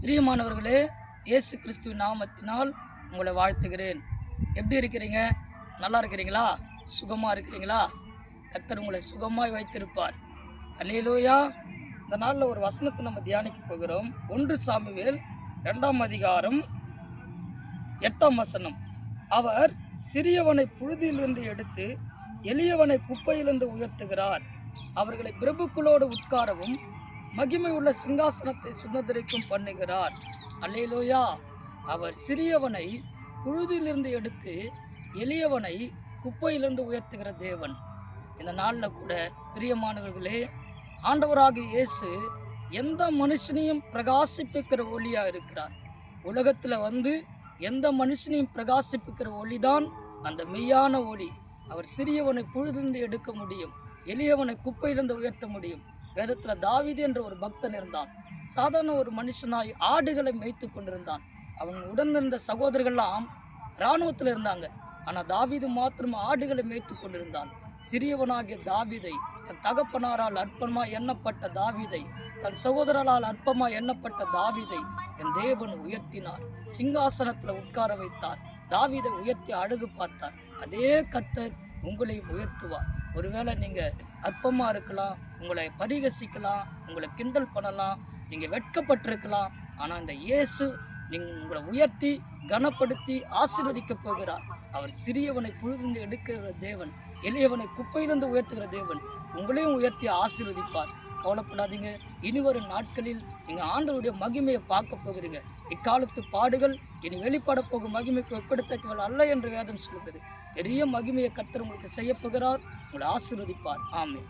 பிரியமானவர்களே, இயேசு கிறிஸ்துவின் நாமத்தினால் உங்களை வாழ்த்துகிறேன். எப்படி இருக்கிறீங்க? நல்லா இருக்கிறீங்களா? சுகமாக இருக்கிறீங்களா? கர்த்தர் உங்களை சுகமாய் வைத்திருப்பார். அல்லேலூயா. இந்த நாளில் ஒரு வசனத்தை நம்ம தியானிக்க போகிறோம். 1 சாமுவேல் 2ஆம் அதிகாரம் 8ஆம் வசனம். அவர் சிறியவனை புழுதியிலிருந்து எடுத்து எளியவனை குப்பையிலிருந்து உயர்த்துகிறார். அவர்களை பிரபுக்களோடு உட்காரவும் மகிமை உள்ள சிங்காசனத்தை சுதந்திரிக்கும் பண்ணுகிறார். அல்லேலூயா. அவர் சிறியவனை புழுதியிலிருந்து எடுத்து எளியவனை குப்பையிலிருந்து உயர்த்துகிற தேவன். இந்த நாளில் கூட பிரியமானவர்களே, ஆண்டவராகிய இயேசு எந்த மனுஷனையும் பிரகாசிப்பிக்கிற ஒளியாக இருக்கிறார். உலகத்தில் எந்த மனுஷனையும் பிரகாசிப்பிக்கிற ஒளிதான் அந்த மெய்யான ஒளி. அவர் சிறியவனை புழுதிலிருந்து எடுக்க முடியும், எளியவனை குப்பையிலிருந்து உயர்த்த முடியும். வேதத்தில் தாவீது என்ற ஒரு பக்தன் இருந்தான். சாதாரண ஒரு மனுஷனாய் ஆடுகளை மேய்த்து கொண்டிருந்தான். அவன் உடன் இருந்த சகோதரர்கள்லாம் இராணுவத்தில் இருந்தாங்க. ஆனால் தாவீது மாத்திரம் ஆடுகளை மேய்த்து கொண்டிருந்தான். சிறியவனாகிய தாவீதை, தன் தகப்பனாரால் அற்பமாய் எண்ணப்பட்ட தாவீதை, தன் சகோதரரால் அற்பமாய் எண்ணப்பட்ட தாவீதை என் தேவன் உயர்த்தினார். சிங்காசனத்தில் உட்கார வைத்தார். தாவீதை உயர்த்தி அழகு பார்த்தார். அதே கர்த்தர் உங்களையும் உயர்த்துவார். ஒருவேளை நீங்கள் அற்பமாக இருக்கலாம், உங்களை பரிகசிக்கலாம், உங்களை கிண்டல் பண்ணலாம், நீங்கள் வெட்கப்பட்டிருக்கலாம். ஆனால் இந்த இயேசு உங்களை உயர்த்தி கனப்படுத்தி ஆசீர்வதிக்க போகிறார். அவர் சிறியவனை புழுதிலிருந்து எடுக்கிற தேவன், எளியவனை குப்பையிலிருந்து உயர்த்துகிற தேவன். உங்களையும் உயர்த்தி ஆசீர்வதிப்பார். கவலைப்படாதீங்க. இனி வரும் நாட்களில் நீங்கள் ஆண்டவருடைய மகிமையை பார்க்க போகிறீங்க. இக்காலத்து பாடுகள் இனி வெளிப்பட போகும் மகிமைக்கு ஒப்பிடத்தக்கவள் அல்ல என்று வேதம் சொல்கிறது. பெரிய மகிமையை கர்த்தர் உங்களுக்கு செய்ய போகிறார். உங்களை ஆசீர்வதிப்பார். ஆமென்.